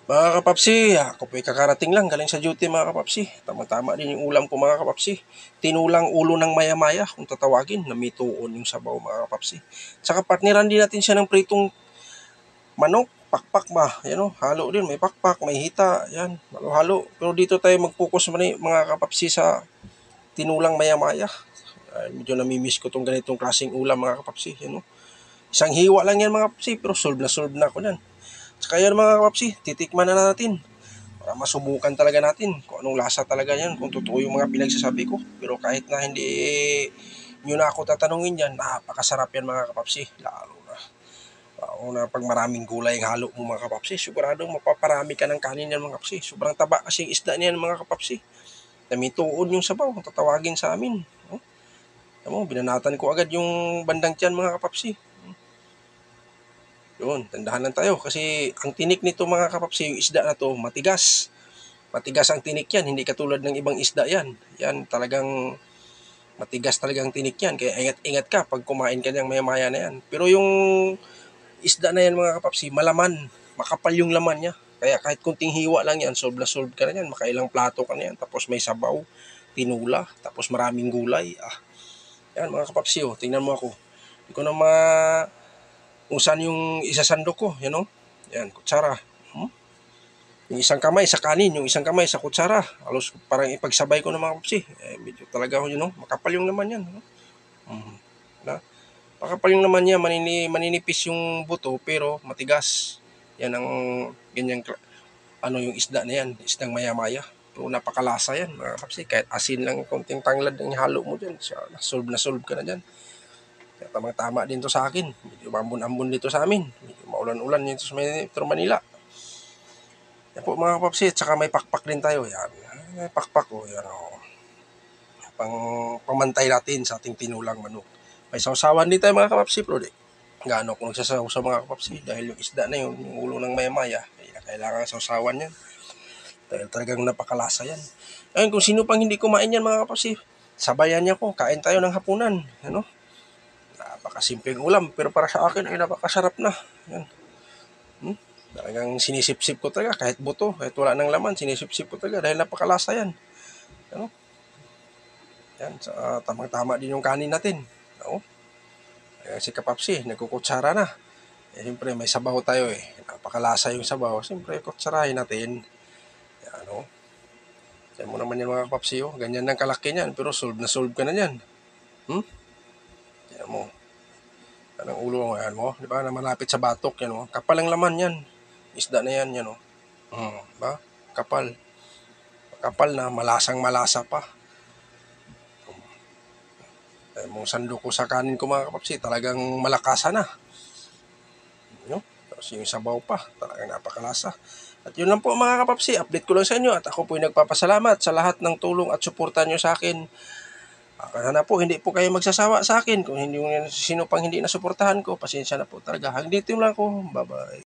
Mga kapapsi, ako po'y kakarating lang galing sa duty mga kapapsi. Tama-tama din yung ulam ko mga kapapsi. Tinulang ulo ng maya-maya kung tatawagin, na may tuon yung sabaw mga kapapsi. Tsaka partneran din natin siya ng pritong manok, pakpak ba, yan o, halo din, may pakpak, may hita, yan, halo-halo. Pero dito tayo mag-focus mga kapapsi sa tinulang maya-maya. Medyo namimiss ko tong ganitong klaseng ulam mga kapapsi, yan o. Isang hiwa lang yan mga kapapsi, pero solve na ako yan. Tsaka yan mga kapapsi, titikman na natin para masubukan talaga natin kung anong lasa talaga yan, kung totoo yung mga pinagsasabi ko. Pero kahit na hindi nyo na ako tatanungin yan, napakasarap yan mga kapapsi. Lalo na pag maraming gulay ang halo mo mga kapapsi, siguradong mapaparami ka ng kanin yan mga kapapsi. Sobrang taba kasi yung isda niyan mga kapapsi. Na may tuon yung sabaw, kung tatawagin sa amin. Binanatan ko agad yung bandang tiyan mga kapapsi. Yun, tandahan lang tayo kasi ang tinik nito mga kapapsi, yung isda na to, matigas. Matigas ang tinik yan, hindi katulad ng ibang isda yan. Yan talagang matigas talagang tinik yan. Kaya ingat-ingat ka pag kumain ka niyang maya-maya na yan. Pero yung isda na yan mga kapapsi, malaman. Makapal yung laman niya. Kaya kahit kunting hiwa lang yan, solve na solve ka na yan. Makailang plato ka na yan. Tapos may sabaw, tinula, tapos maraming gulay. Yan mga kapapsi, tingnan mo ako. Hindi ko na kung saan yung isasandok ko, yan, kutsara. Yung isang kamay sa kanin, yung isang kamay sa kutsara. Halos parang ipagsabay ko ng mga kapsi. Medyo talaga, makapal yung laman yan. Makapal yung laman niya, maninipis yung buto, pero matigas. Yan ang ganyang, yung isda na yan, isdang maya-maya. Pero napakalasa yan, mga kapsi. Kahit asin lang, konting tanglad ng halo mo dyan, solve ka na dyan. Kaya tamang-tama din to sa akin. Medyo ambon-ambon dito sa amin. Medyo maulan-ulan dito sa Metro Manila. Yan po mga kapapsi. Tsaka may pakpak din tayo. Yan. May pakpak Yan o. Pamantay natin sa ating tinulang manok. May sausawan din tayo mga kapapsi. Pero gaano kung nagsasaw sa mga kapapsi. Dahil yung isda na yun, yung ulo ng maya-maya. Kailangan sausawan yan. Dahil talagang napakalasa yan. Ayun, kung sino pang hindi kumain yan mga kapapsi, sabayan niya ko. Kain tayo ng hapunan. Napakasimpleng ulam, pero para sa akin ay napakasarap na. Yan. Talagang sinisip-sip ko talaga, kahit buto, kahit wala ng laman, sinisip-sip ko talaga dahil napakalasa yan. Yan, tamang-tama din yung kanin natin. Si Kapapsi, nagkukutsara na. Siyempre, may sabaw tayo Napakalasa yung sabaw. Siyempre, kutsarahin natin. Yan, Yan mo naman yan mga Kapapsi, Ganyan ng kalaki niyan, pero solve ka na yan. Yan mo. Anong ulo mo, yan mo. Di ba, na malapit sa batok, yan Kapal ang laman yan. Isda na yan, yan ba? Kapal. Kapal na, malasa pa. Mong sando ko sa kanin ko mga kapapsi, talagang malakasan na. Tapos yung sabaw pa, talagang napakalasa. At yun lang po mga kapapsi, update ko lang sa inyo at ako po nagpapasalamat sa lahat ng tulong at suporta nyo sa akin. Sana po hindi po kayo magsasawa sa akin. Kung sino pang hindi nasuportahan ko, pasensya na po talaga. Hanggang dito lang ko. Bye-bye.